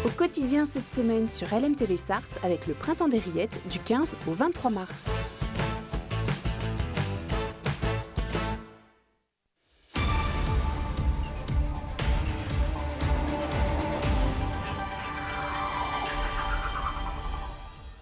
Au quotidien cette semaine sur LMTV Sarthe avec le Printemps des Rillettes du 15 au 23 mars.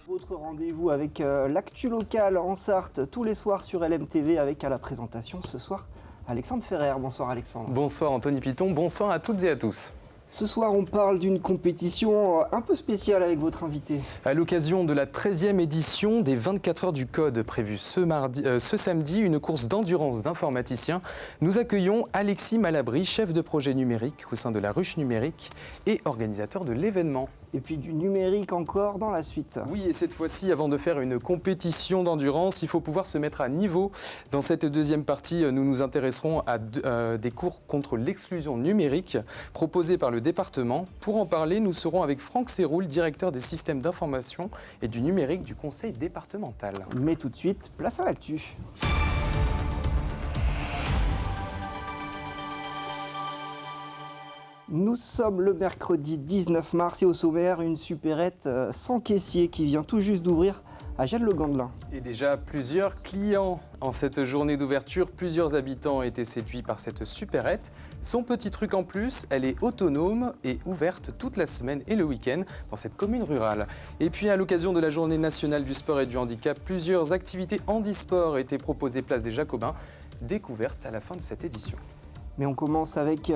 Votre rendez-vous avec l'actu locale en Sarthe tous les soirs sur LMTV avec à la présentation ce soir Alexandre Ferrer. Bonsoir Alexandre. Bonsoir Anthony Piton, bonsoir à toutes et à tous. Ce soir, on parle d'une compétition un peu spéciale avec votre invité. À l'occasion de la 13e édition des 24 heures du code prévue ce samedi, une course d'endurance d'informaticiens, nous accueillons Alexis Malabry, chef de projet numérique au sein de la Ruche Numérique et organisateur de l'événement. Et puis du numérique encore dans la suite. Oui, et cette fois-ci, avant de faire une compétition d'endurance, il faut pouvoir se mettre à niveau. Dans cette deuxième partie, nous nous intéresserons à des cours contre l'exclusion numérique proposés par le département. Pour en parler, nous serons avec Franck Serroul, directeur des systèmes d'information et du numérique du conseil départemental. Mais tout de suite, place à l'actu. Nous sommes le mercredi 19 mars et au sommaire, une supérette sans caissier qui vient tout juste d'ouvrir à Gênes-le-Gandelin. Et déjà plusieurs clients en cette journée d'ouverture, plusieurs habitants ont été séduits par cette supérette. Son petit truc en plus, elle est autonome et ouverte toute la semaine et le week-end dans cette commune rurale. Et puis à l'occasion de la journée nationale du sport et du handicap, plusieurs activités handisport ont été proposées place des Jacobins, découvertes à la fin de cette édition. Mais on commence avec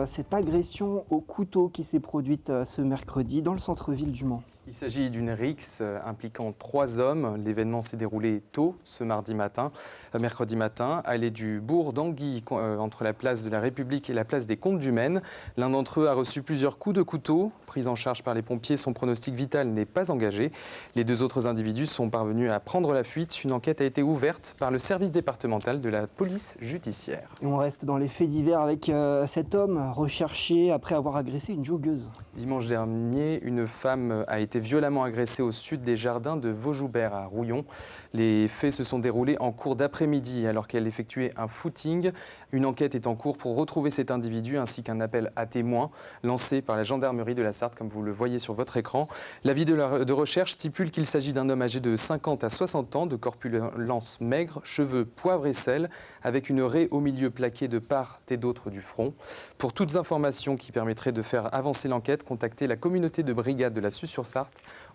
cette agression au couteau qui s'est produite ce mercredi dans le centre-ville du Mans. Il s'agit d'une rixe impliquant 3 hommes. L'événement s'est déroulé tôt ce mercredi matin, allée du bourg d'Anguille entre la place de la République et la place des Comptes du Maine. L'un d'entre eux a reçu plusieurs coups de couteau. Pris en charge par les pompiers, son pronostic vital n'est pas engagé. Les 2 autres individus sont parvenus à prendre la fuite. Une enquête a été ouverte par le service départemental de la police judiciaire. Et on reste dans les faits divers avec cet homme recherché après avoir agressé une joggeuse. Dimanche dernier, une femme a été violemment agressée au sud des jardins de Vaujoubert à Rouillon. Les faits se sont déroulés en cours d'après-midi alors qu'elle effectuait un footing. Une enquête est en cours pour retrouver cet individu ainsi qu'un appel à témoins lancé par la gendarmerie de la Sarthe comme vous le voyez sur votre écran. L'avis de recherche stipule qu'il s'agit d'un homme âgé de 50 à 60 ans, de corpulence maigre, cheveux poivre et sel, avec une raie au milieu plaquée de part et d'autre du front. Pour toutes informations qui permettraient de faire avancer l'enquête, contactez la communauté de brigade de la Suze-sur-Sarthe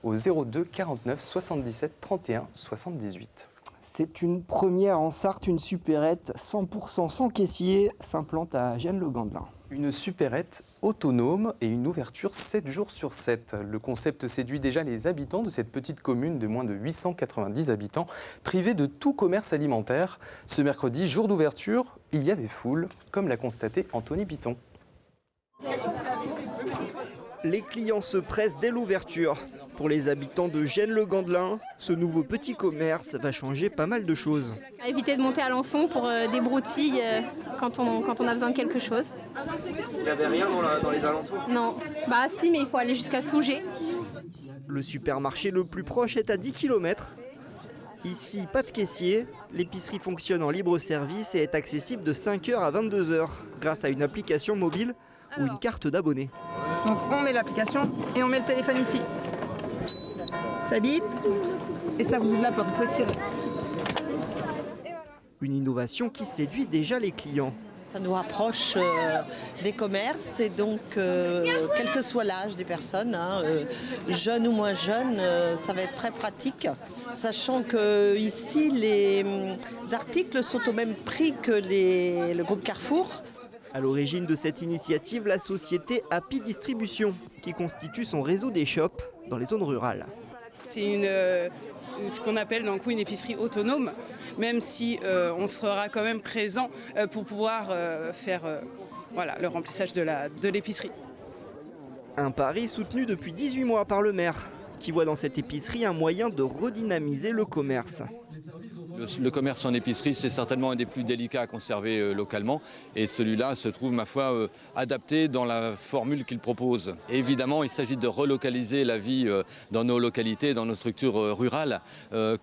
au 02 49 77 31 78. C'est une première en Sarthe, une supérette 100% sans caissier s'implante à Gênes-le-Gandelin. Une supérette autonome et une ouverture 7 jours sur 7. Le concept séduit déjà les habitants de cette petite commune de moins de 890 habitants, privée de tout commerce alimentaire. Ce mercredi, jour d'ouverture, il y avait foule, comme l'a constaté Anthony Piton. Les clients se pressent dès l'ouverture. Pour les habitants de Gênes-le-Gandelin, ce nouveau petit commerce va changer pas mal de choses. Éviter de monter à Alençon pour des broutilles quand on a besoin de quelque chose. Il n'y avait rien dans les alentours? Non, bah si, mais il faut aller jusqu'à Sougé. Le supermarché le plus proche est à 10 km. Ici, pas de caissier. L'épicerie fonctionne en libre service et est accessible de 5h à 22h grâce à une application mobile ou une carte d'abonné. Donc on met l'application et on met le téléphone ici. Ça bip et ça vous ouvre la porte, vous pouvez tirer. Une innovation qui séduit déjà les clients. Ça nous rapproche des commerces et donc quel que soit l'âge des personnes, jeunes ou moins jeunes, ça va être très pratique. Sachant que ici les articles sont au même prix que le groupe Carrefour. À l'origine de cette initiative, la société Happy Distribution, qui constitue son réseau des shops dans les zones rurales. C'est ce qu'on appelle d'un coup une épicerie autonome, même si on sera quand même présent pour pouvoir faire le remplissage de l'épicerie. Un pari soutenu depuis 18 mois par le maire, qui voit dans cette épicerie un moyen de redynamiser le commerce. Le commerce en épicerie, c'est certainement un des plus délicats à conserver localement. Et celui-là se trouve, ma foi, adapté dans la formule qu'il propose. Et évidemment, il s'agit de relocaliser la vie dans nos localités, dans nos structures rurales.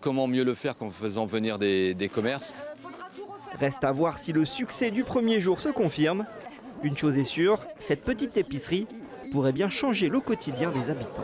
Comment mieux le faire qu'en faisant venir des commerces? Reste à voir si le succès du premier jour se confirme. Une chose est sûre, cette petite épicerie pourrait bien changer le quotidien des habitants.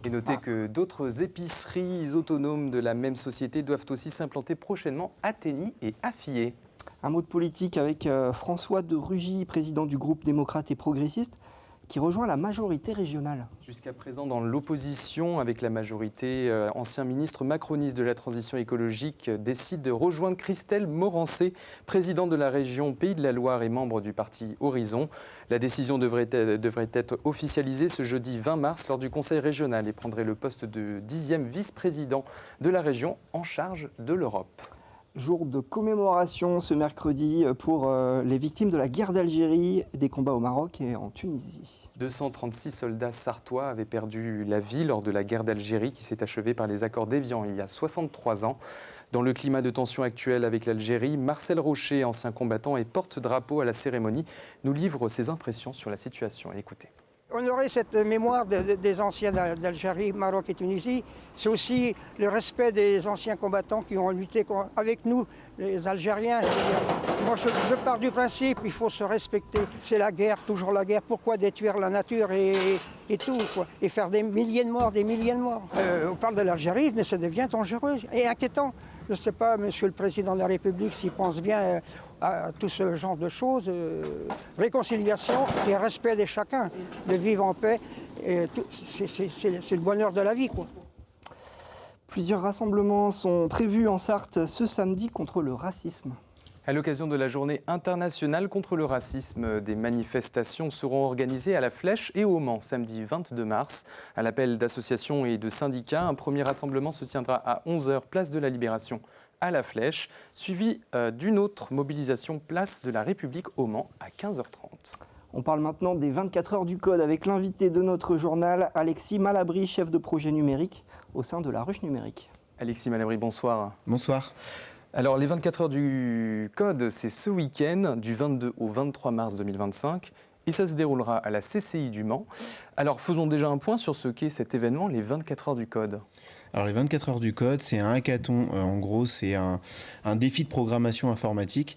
Et notez que d'autres épiceries autonomes de la même société doivent aussi s'implanter prochainement à Tenny et à Fillet. Un mot de politique avec François de Rugy, président du groupe démocrate et progressiste, qui rejoint la majorité régionale. Jusqu'à présent, dans l'opposition avec la majorité, ancien ministre macroniste de la transition écologique décide de rejoindre Christelle Morancé, présidente de la région Pays de la Loire et membre du parti Horizon. La décision devrait être officialisée ce jeudi 20 mars lors du conseil régional et prendrait le poste de 10e vice-président de la région en charge de l'Europe. Jour de commémoration ce mercredi pour les victimes de la guerre d'Algérie, des combats au Maroc et en Tunisie. 236 soldats sarthois avaient perdu la vie lors de la guerre d'Algérie qui s'est achevée par les accords d'Évian il y a 63 ans. Dans le climat de tension actuel avec l'Algérie, Marcel Rocher, ancien combattant et porte-drapeau à la cérémonie, nous livre ses impressions sur la situation. Écoutez. Honorer cette mémoire des anciens d'Algérie, Maroc et Tunisie, c'est aussi le respect des anciens combattants qui ont lutté avec nous, les Algériens. Moi, je pars du principe qu'il faut se respecter. C'est la guerre, toujours la guerre. Pourquoi détruire la nature et tout, quoi, et faire des milliers de morts, On parle de l'Algérie, mais ça devient dangereux et inquiétant. Je ne sais pas, monsieur le Président de la République, s'il pense bien à tout ce genre de choses. Réconciliation et respect de chacun, de vivre en paix. C'est le bonheur de la vie, quoi. Plusieurs rassemblements sont prévus en Sarthe ce samedi contre le racisme. À l'occasion de la journée internationale contre le racisme, des manifestations seront organisées à la Flèche et au Mans samedi 22 mars. À l'appel d'associations et de syndicats, un premier rassemblement se tiendra à 11h, place de la Libération à la Flèche, suivi d'une autre mobilisation place de la République au Mans à 15h30. On parle maintenant des 24 heures du code avec l'invité de notre journal, Alexis Malabry, chef de projet numérique au sein de la Ruche Numérique. Alexis Malabry, bonsoir. Bonsoir. Alors, les 24 heures du code, c'est ce week-end, du 22 au 23 mars 2025, et ça se déroulera à la CCI du Mans. Alors, faisons déjà un point sur ce qu'est cet événement, les 24 heures du code. Alors, les 24 heures du code, c'est un hackathon. En gros, c'est un défi de programmation informatique.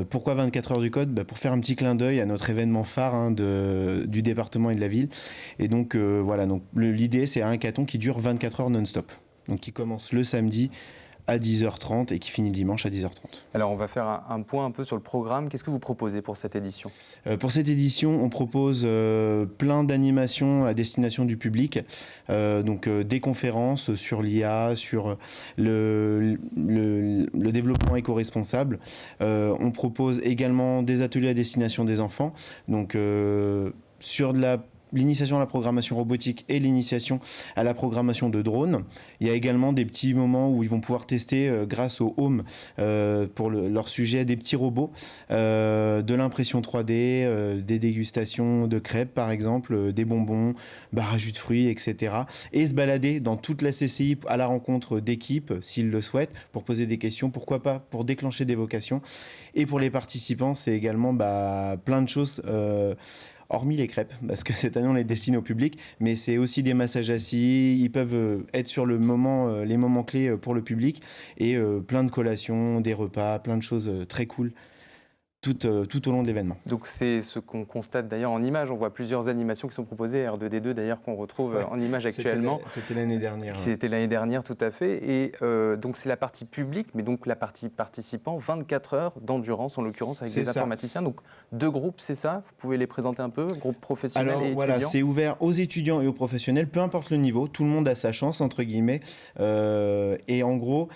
Pourquoi 24 heures du code ? Pour faire un petit clin d'œil à notre événement phare du département et de la ville. Et donc, voilà, donc, l'idée, c'est un hackathon qui dure 24 heures non-stop. Donc, qui commence le samedi à 10h30 et qui finit le dimanche à 10h30. Alors on va faire un point un peu sur le programme. Qu'est-ce que vous proposez pour cette édition ? Pour cette édition, on propose plein d'animations à destination du public, donc des conférences sur l'IA, sur le développement éco-responsable. On propose également des ateliers à destination des enfants, donc sur l'initiation à la programmation robotique et l'initiation à la programmation de drones. Il y a également des petits moments où ils vont pouvoir tester grâce au Home pour leur sujet des petits robots, de l'impression 3D, des dégustations de crêpes par exemple, des bonbons, bar à jus de fruits, etc. Et se balader dans toute la CCI à la rencontre d'équipes s'ils le souhaitent pour poser des questions, pourquoi pas pour déclencher des vocations. Et pour les participants, c'est également plein de choses hormis les crêpes, parce que cette année on les destine au public, mais c'est aussi des massages assis, ils peuvent être sur les moments clés pour le public, et plein de collations, des repas, plein de choses très cool. Tout au long de l'événement. Donc c'est ce qu'on constate d'ailleurs en images. On voit plusieurs animations qui sont proposées, R2D2 d'ailleurs, qu'on retrouve en images actuellement. C'était l'année dernière. C'était l'année dernière, tout à fait. Et donc c'est la partie publique, mais donc la partie participant, 24 heures d'endurance, en l'occurrence avec des informaticiens. Donc 2 groupes, c'est ça ? Vous pouvez les présenter un peu, groupe professionnel et étudiant ? Voilà, c'est ouvert aux étudiants et aux professionnels, peu importe le niveau. Tout le monde a sa chance, entre guillemets. Et en gros,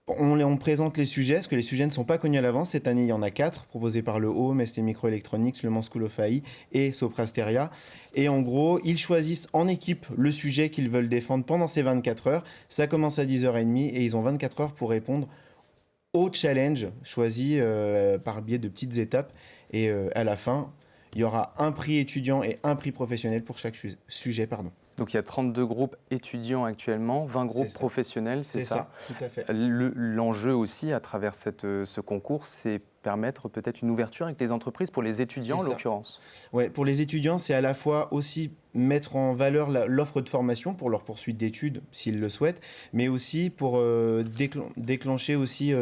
on présente les sujets, parce que les sujets ne sont pas connus à l'avance. Cette année, il y en a 4, proposés par le Home, ST Microelectronics, Le Mans School of AI et Soprasteria. Et en gros, ils choisissent en équipe le sujet qu'ils veulent défendre pendant ces 24 heures. Ça commence à 10h30 et ils ont 24 heures pour répondre au challenge choisi par le biais de petites étapes. Et à la fin, il y aura un prix étudiant et un prix professionnel pour chaque sujet. Donc il y a 32 groupes étudiants actuellement, 20 groupes professionnels, c'est ça. Tout à fait. L'enjeu aussi à travers ce concours, c'est permettre peut-être une ouverture avec les entreprises pour les étudiants en l'occurrence. Ouais, pour les étudiants, c'est à la fois aussi mettre en valeur l'offre de formation pour leur poursuite d'études s'ils le souhaitent, mais aussi pour déclencher aussi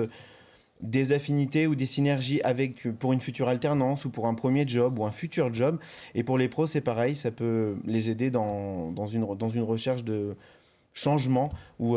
des affinités ou des synergies pour une future alternance ou pour un premier job ou un futur job. Et pour les pros, c'est pareil, ça peut les aider dans une recherche de changement ou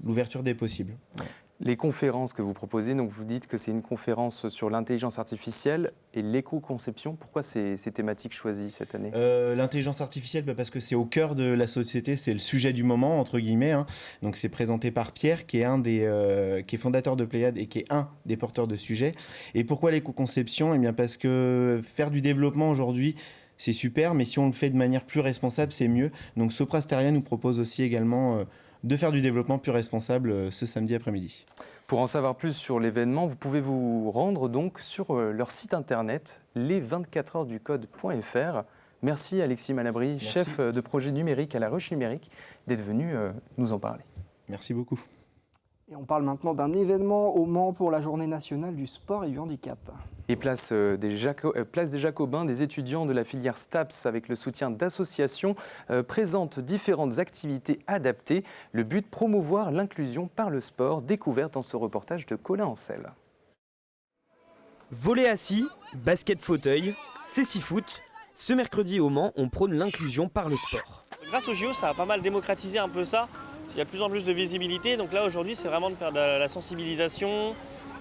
l'ouverture des possibles. Ouais. Les conférences que vous proposez, donc vous dites que c'est une conférence sur l'intelligence artificielle et l'éco-conception. Pourquoi ces thématiques choisies cette année ? L'intelligence artificielle, parce que c'est au cœur de la société, c'est le sujet du moment, entre guillemets. Hein. Donc c'est présenté par Pierre, qui est fondateur de Pléiade et qui est un des porteurs de sujets. Et pourquoi l'éco-conception ? Eh bien parce que faire du développement aujourd'hui, c'est super, mais si on le fait de manière plus responsable, c'est mieux. Donc Sopra Steria nous propose aussi également de faire du développement plus responsable ce samedi après-midi. Pour en savoir plus sur l'événement, vous pouvez vous rendre donc sur leur site internet les24heuresducode.fr. Merci Alexis Malabry, Merci. chef de projet numérique à La Ruche Numérique, d'être venu nous en parler. Merci beaucoup. Et on parle maintenant d'un événement au Mans pour la Journée nationale du sport et du handicap. Et place des Jacobins, des étudiants de la filière STAPS, avec le soutien d'associations, présentent différentes activités adaptées. Le but, promouvoir l'inclusion par le sport, découverte dans ce reportage de Colin Ancel. Volley assis, basket fauteuil, c'est 6 foot. Ce mercredi au Mans, on prône l'inclusion par le sport. Grâce au JO, ça a pas mal démocratisé un peu ça. Il y a de plus en plus de visibilité. Donc là, aujourd'hui, c'est vraiment de faire de la sensibilisation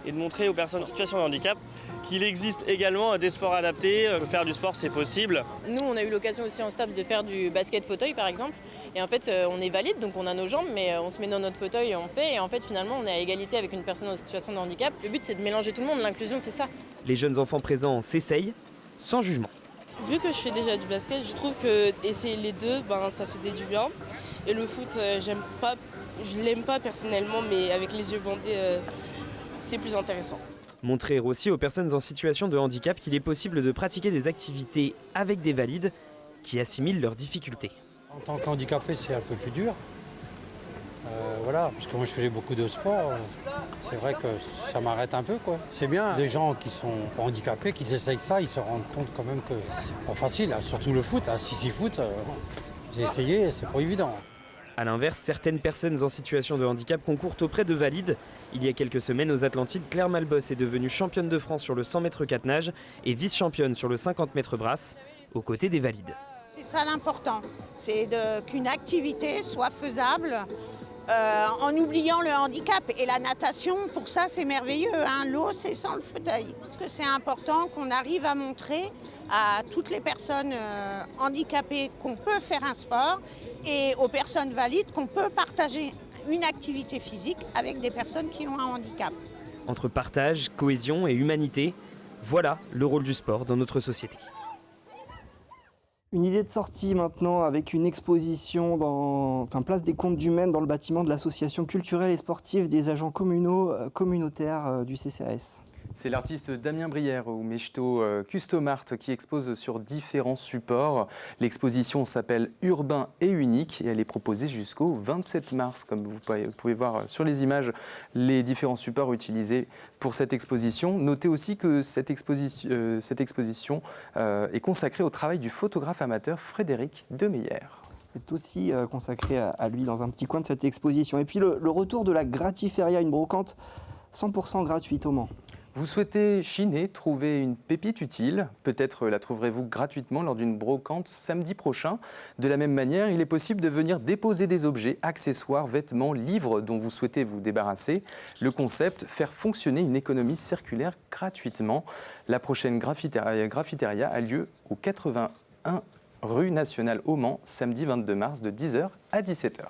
et de montrer aux personnes en situation de handicap qu'il existe également des sports adaptés. Faire du sport, c'est possible. Nous, on a eu l'occasion aussi en STAPS de faire du basket fauteuil, par exemple. Et en fait, on est valide, donc on a nos jambes, mais on se met dans notre fauteuil et on fait. Et en fait, finalement, on est à égalité avec une personne en situation de handicap. Le but, c'est de mélanger tout le monde. L'inclusion, c'est ça. Les jeunes enfants présents s'essayent sans jugement. Vu que je fais déjà du basket, je trouve que essayer les deux, ça faisait du bien. Et le foot, je l'aime pas personnellement, mais avec les yeux bandés, c'est plus intéressant. Montrer aussi aux personnes en situation de handicap qu'il est possible de pratiquer des activités avec des valides qui assimilent leurs difficultés. En tant qu'handicapé, c'est un peu plus dur. Voilà, parce que moi je faisais beaucoup de sport. C'est vrai que ça m'arrête un peu, quoi. C'est bien, des gens qui sont handicapés, qui essayent ça, ils se rendent compte quand même que c'est pas facile, hein. Surtout le foot, hein. Si foot, j'ai essayé, c'est pas évident. A l'inverse, certaines personnes en situation de handicap concourent auprès de valides. Il y a quelques semaines, aux Atlantides, Claire Malbosse est devenue championne de France sur le 100 mètres catenage et vice-championne sur le 50 mètres brasse, aux côtés des valides. C'est ça l'important, c'est qu'une activité soit faisable en oubliant le handicap. Et la natation, pour ça, c'est merveilleux, hein. L'eau, c'est sans le fauteuil. Parce que c'est important qu'on arrive à montrer à toutes les personnes handicapées qu'on peut faire un sport et aux personnes valides qu'on peut partager une activité physique avec des personnes qui ont un handicap. Entre partage, cohésion et humanité, voilà le rôle du sport dans notre société. Une idée de sortie maintenant avec une exposition place des Comptes du Maine dans le bâtiment de l'association culturelle et sportive des agents communautaires du CCAS. C'est l'artiste Damien Brière ou Mechto Customart qui expose sur différents supports. L'exposition s'appelle Urbain et unique et elle est proposée jusqu'au 27 mars. Comme vous pouvez voir sur les images, les différents supports utilisés pour cette exposition. Notez aussi que cette exposition est consacrée au travail du photographe amateur Frédéric Demeyer. Est aussi consacré à lui dans un petit coin de cette exposition. Et puis le retour de la Gratiféria, une brocante 100% gratuite au Mans. Vous souhaitez chiner, trouver une pépite utile, peut-être la trouverez-vous gratuitement lors d'une brocante samedi prochain. De la même manière, il est possible de venir déposer des objets, accessoires, vêtements, livres dont vous souhaitez vous débarrasser. Le concept, faire fonctionner une économie circulaire gratuitement. La prochaine Graffiteria a lieu au 81 rue Nationale au Mans, samedi 22 mars de 10h à 17h.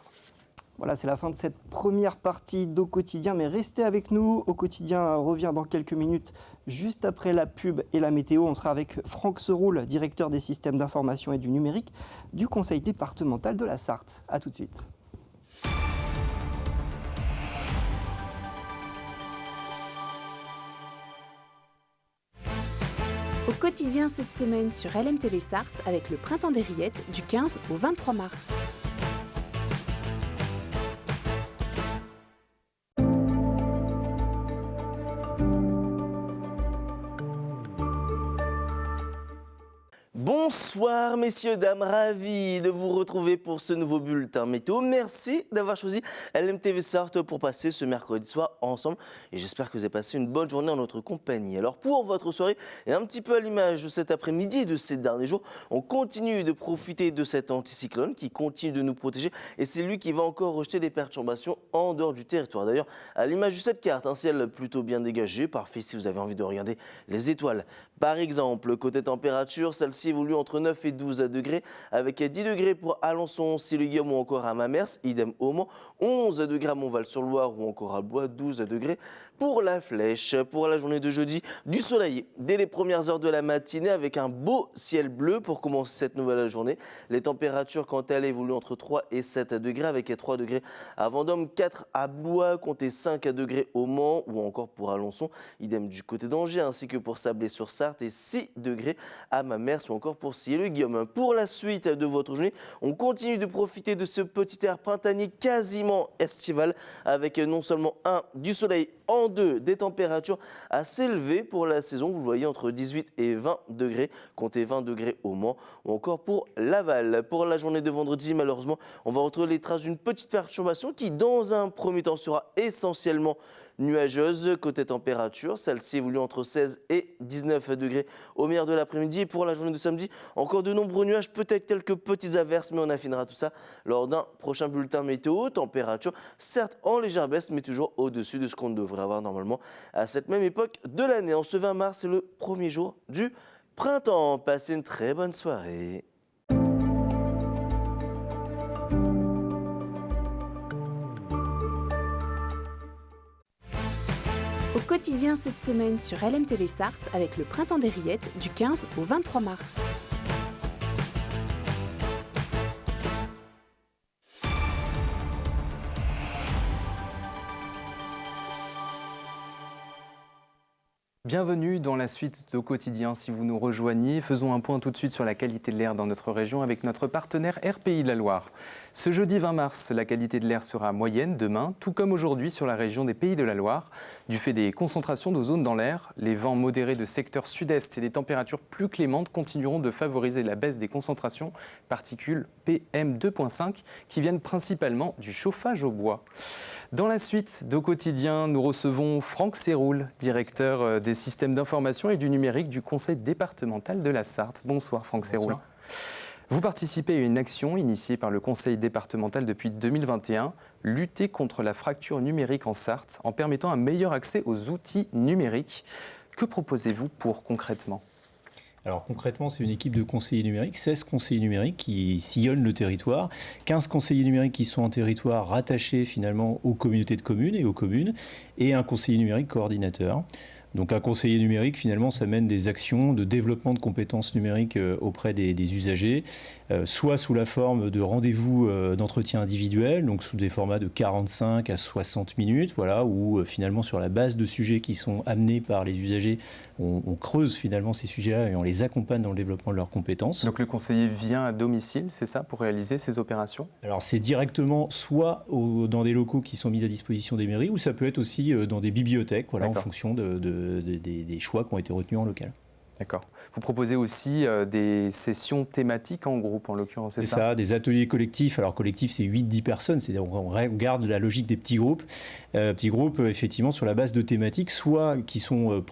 Voilà, c'est la fin de cette première partie d'Au Quotidien, mais restez avec nous. Au Quotidien revient dans quelques minutes, juste après la pub et la météo. On sera avec Franck Seroul, directeur des systèmes d'information et du numérique du Conseil départemental de la Sarthe. A tout de suite. Au Quotidien cette semaine sur LMTV Sarthe avec le Printemps des Rillettes du 15 au 23 mars. Bonsoir messieurs, dames, ravi de vous retrouver pour ce nouveau bulletin météo. Merci d'avoir choisi LMTV Sarthe pour passer ce mercredi soir ensemble et j'espère que vous avez passé une bonne journée en notre compagnie. Alors pour votre soirée et un petit peu à l'image de cet après-midi et de ces derniers jours, on continue de profiter de cet anticyclone qui continue de nous protéger et c'est lui qui va encore rejeter des perturbations en dehors du territoire. D'ailleurs, à l'image de cette carte, un ciel plutôt bien dégagé, parfait si vous avez envie de regarder les étoiles. Par exemple, côté température, celle-ci évolue entre 9 et 12 degrés, avec 10 degrés pour Alençon, Sille-Guillaume ou encore à Mamers, idem au Mans, 11 degrés à Montval-sur-Loire ou encore à Blois, 12 degrés pour la Flèche. Pour la journée de jeudi, du soleil dès les premières heures de la matinée avec un beau ciel bleu pour commencer cette nouvelle journée. Les températures, quant à elles, évoluent entre 3 et 7 degrés, avec 3 degrés à Vendôme, 4 à Blois, comptez 5 degrés au Mans ou encore pour Alençon, idem du côté d'Angers ainsi que pour Sablé-sur-Sarthe et 6 degrés à Mamers ou encore pour Sille-Guillaume. Pour la suite de votre journée, on continue de profiter de ce petit air printanier quasiment estival avec non seulement du soleil, en deux, des températures assez élevées pour la saison. Vous le voyez entre 18 et 20 degrés, comptez 20 degrés au Mans ou encore pour Laval. Pour la journée de vendredi, malheureusement, on va retrouver les traces d'une petite perturbation qui, dans un premier temps, sera essentiellement nuageuse. Côté température, celle-ci évolue entre 16 et 19 degrés au meilleur de l'après-midi. Et pour la journée de samedi, encore de nombreux nuages, peut-être quelques petites averses, mais on affinera tout ça lors d'un prochain bulletin météo. Température, certes en légère baisse, mais toujours au-dessus de ce qu'on devrait avoir normalement à cette même époque de l'année. En ce 20 mars, c'est le premier jour du printemps. Passez une très bonne soirée. Au quotidien cette semaine sur LMTV Sarthe avec le Printemps des Rillettes du 15 au 23 mars. Bienvenue dans la suite d'Au quotidien. Si vous nous rejoignez, faisons un point tout de suite sur la qualité de l'air dans notre région avec notre partenaire RPI de la Loire. Ce jeudi 20 mars, la qualité de l'air sera moyenne demain, tout comme aujourd'hui sur la région des Pays de la Loire. Du fait des concentrations d'ozone dans l'air, les vents modérés de secteur sud-est et des températures plus clémentes continueront de favoriser la baisse des concentrations particules PM2.5 qui viennent principalement du chauffage au bois. Dans la suite d'Au quotidien, nous recevons Franck Séroul, directeur des systèmes d'information et du numérique du Conseil départemental de la Sarthe. Bonsoir Franck Séroul. Vous participez à une action initiée par le Conseil départemental depuis 2021, lutter contre la fracture numérique en Sarthe en permettant un meilleur accès aux outils numériques. Que proposez-vous pour concrètement ? Alors concrètement, c'est une équipe de conseillers numériques, 16 conseillers numériques qui sillonnent le territoire, 15 conseillers numériques qui sont en territoire rattachés finalement aux communautés de communes et aux communes, et un conseiller numérique coordinateur. Donc un conseiller numérique, finalement, ça mène des actions de développement de compétences numériques auprès des usagers, soit sous la forme de rendez-vous d'entretien individuel, donc sous des formats de 45 à 60 minutes, voilà, où finalement sur la base de sujets qui sont amenés par les usagers, on creuse finalement ces sujets-là et on les accompagne dans le développement de leurs compétences. Donc le conseiller vient à domicile, c'est ça, pour réaliser ces opérations ? Alors c'est directement soit dans des locaux qui sont mis à disposition des mairies, ou ça peut être aussi dans des bibliothèques, voilà, en fonction des choix qui ont été retenus en local. D'accord. Vous proposez aussi des sessions thématiques en groupe, en l'occurrence, c'est ça ? C'est ça, des ateliers collectifs. Alors collectif, c'est 8-10 personnes, c'est-à-dire on garde la logique des petits groupes. Petits groupes, effectivement, sur la base de thématiques, soit qui sont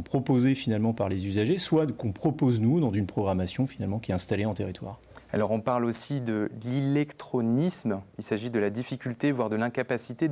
proposés finalement par les usagers, soit qu'on propose nous dans une programmation finalement qui est installée en territoire. Alors on parle aussi de l'électronisme. Il s'agit de la difficulté, voire de l'incapacité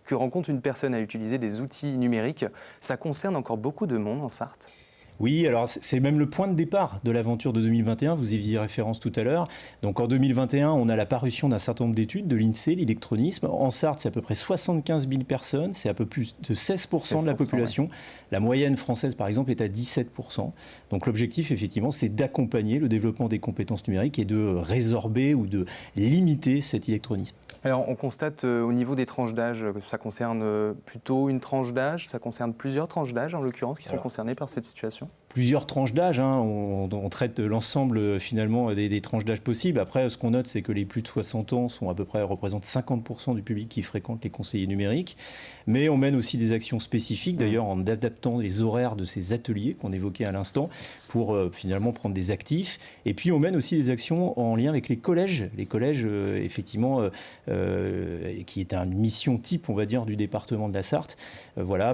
que rencontre une personne à utiliser des outils numériques. Ça concerne encore beaucoup de monde en Sarthe ? Oui, alors c'est même le point de départ de l'aventure de 2021, vous y faisiez référence tout à l'heure. Donc en 2021, on a la parution d'un certain nombre d'études de l'INSEE, l'électronisme. En Sarthe, c'est à peu près 75 000 personnes, c'est un peu plus de 16% de la population. Ouais. La moyenne française, par exemple, est à 17%. Donc l'objectif, effectivement, c'est d'accompagner le développement des compétences numériques et de résorber ou de limiter cet électronisme. Alors on constate au niveau des tranches d'âge que ça concerne plutôt une tranche d'âge, ça concerne plusieurs tranches d'âge en l'occurrence qui sont concernées par cette situation ? plusieurs tranches d'âge. On traite l'ensemble finalement des tranches d'âge possibles. Après, ce qu'on note, c'est que les plus de 60 ans représentent 50% du public qui fréquente les conseillers numériques. Mais on mène aussi des actions spécifiques, d'ailleurs en adaptant les horaires de ces ateliers qu'on évoquait à l'instant pour finalement prendre des actifs. Et puis on mène aussi des actions en lien avec les collèges. Les collèges, effectivement, qui est une mission type, on va dire, du département de la Sarthe,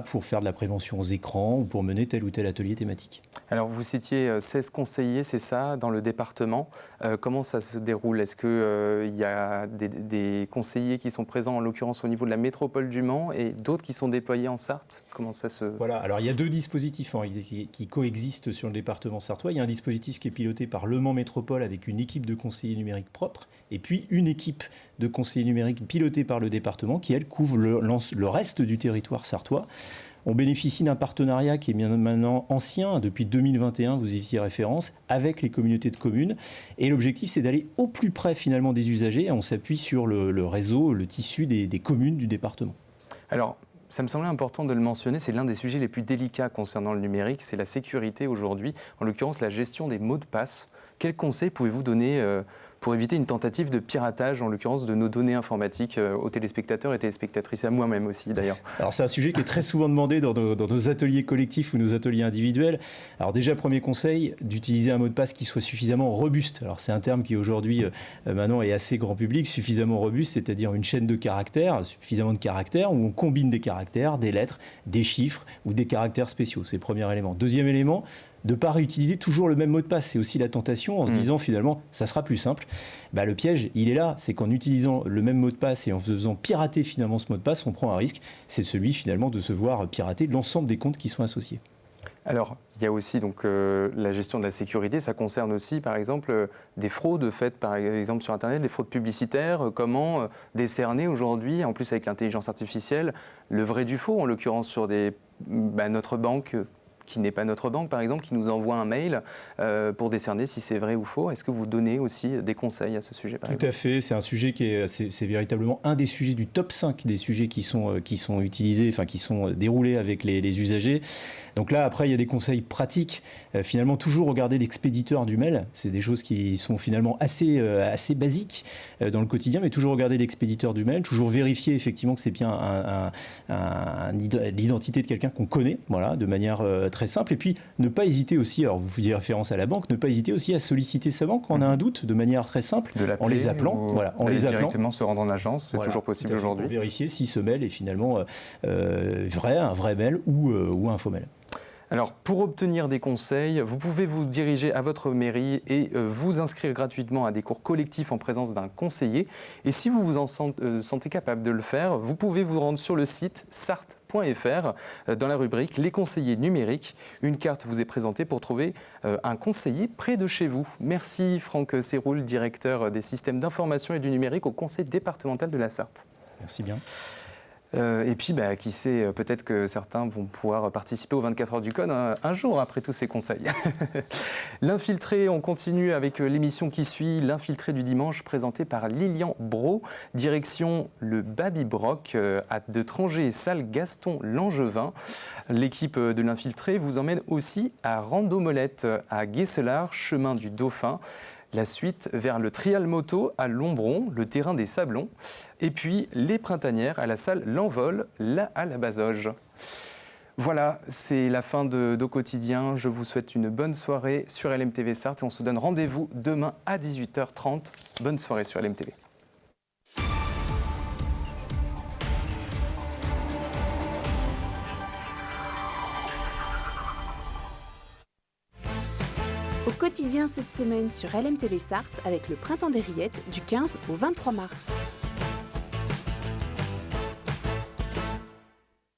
pour faire de la prévention aux écrans ou pour mener tel ou tel atelier thématique. Alors vous citiez 16 conseillers, c'est ça, dans le département. Comment ça se déroule? Est-ce qu'il y a des conseillers qui sont présents, en l'occurrence au niveau de la métropole du Mans, et d'autres qui sont déployés en Sarthe? Comment ça se... Voilà, alors il y a deux dispositifs qui coexistent sur le département sarthois. Il y a un dispositif qui est piloté par Le Mans Métropole avec une équipe de conseillers numériques propres, et puis une équipe de conseillers numériques pilotée par le département qui, elle, couvre le reste du territoire sarthois. On bénéficie d'un partenariat qui est bien maintenant ancien, depuis 2021, vous y faisiez référence, avec les communautés de communes. Et l'objectif, c'est d'aller au plus près finalement des usagers. On s'appuie sur le réseau, le tissu des communes du département. Alors, ça me semblait important de le mentionner, c'est l'un des sujets les plus délicats concernant le numérique, c'est la sécurité aujourd'hui, en l'occurrence la gestion des mots de passe. Quels conseils pouvez-vous donner pour éviter une tentative de piratage, en l'occurrence de nos données informatiques aux téléspectateurs et téléspectatrices, et à moi-même aussi d'ailleurs? Alors c'est un sujet qui est très souvent demandé dans nos ateliers collectifs ou nos ateliers individuels. Alors déjà, premier conseil, d'utiliser un mot de passe qui soit suffisamment robuste. Alors c'est un terme qui aujourd'hui maintenant est assez grand public, suffisamment robuste, c'est-à-dire une chaîne de caractères, suffisamment de caractères, où on combine des caractères, des lettres, des chiffres ou des caractères spéciaux. C'est le premier élément. Deuxième élément, de ne pas réutiliser toujours le même mot de passe. C'est aussi la tentation en se disant finalement, ça sera plus simple. Le piège, il est là, c'est qu'en utilisant le même mot de passe et en faisant pirater finalement ce mot de passe, on prend un risque. C'est celui finalement de se voir pirater l'ensemble des comptes qui sont associés. Alors, il y a aussi donc, la gestion de la sécurité. Ça concerne aussi, par exemple, des fraudes faites, par exemple, sur Internet, des fraudes publicitaires. Comment décerner aujourd'hui, en plus avec l'intelligence artificielle, le vrai du faux, en l'occurrence sur notre banque qui n'est pas notre banque, par exemple, qui nous envoie un mail pour décerner si c'est vrai ou faux. Est-ce que vous donnez aussi des conseils à ce sujet, par exemple ? Tout à fait. C'est un sujet c'est véritablement un des sujets du top 5 des sujets qui sont utilisés, enfin qui sont déroulés avec les usagers. Donc là, après, il y a des conseils pratiques. Finalement, toujours regarder l'expéditeur du mail. C'est des choses qui sont finalement assez basiques dans le quotidien, mais toujours regarder l'expéditeur du mail, toujours vérifier effectivement que c'est bien l'identité de quelqu'un qu'on connaît, voilà, de manière très simple. Et puis, ne pas hésiter aussi, alors vous faisiez référence à la banque, ne pas hésiter aussi à solliciter sa banque quand on a un doute, de manière très simple, en les appelant. Voilà, en les appelant. Directement se rendre en agence, c'est toujours possible aujourd'hui. Pour vérifier si ce mail est finalement un vrai mail ou un faux mail. Alors, pour obtenir des conseils, vous pouvez vous diriger à votre mairie et vous inscrire gratuitement à des cours collectifs en présence d'un conseiller. Et si vous vous sentez capable de le faire, vous pouvez vous rendre sur le site sarthe.fr dans la rubrique « Les conseillers numériques ». Une carte vous est présentée pour trouver un conseiller près de chez vous. Merci Franck Séroul, directeur des systèmes d'information et du numérique au conseil départemental de la Sarthe. Merci bien. Et puis, qui sait, peut-être que certains vont pouvoir participer aux 24 heures du code un jour après tous ces conseils. L'Infiltré, on continue avec l'émission qui suit, L'Infiltré du dimanche, présenté par Lilian Brault. Direction le Babybroc de Trangé, salle Gaston Langevin. L'équipe de l'Infiltré vous emmène aussi à Rando-Molette, à Guesselard, chemin du Dauphin. La suite vers le Trial Moto à Lombron, le terrain des Sablons. Et puis les Printanières à la salle L'Envol, là à la Bazoge. Voilà, c'est la fin d'Au Quotidien. Je vous souhaite une bonne soirée sur LMTV Sarthe et on se donne rendez-vous demain à 18h30. Bonne soirée sur LMTV. Au quotidien cette semaine sur LMTV Sarthe avec le Printemps des Rillettes du 15 au 23 mars.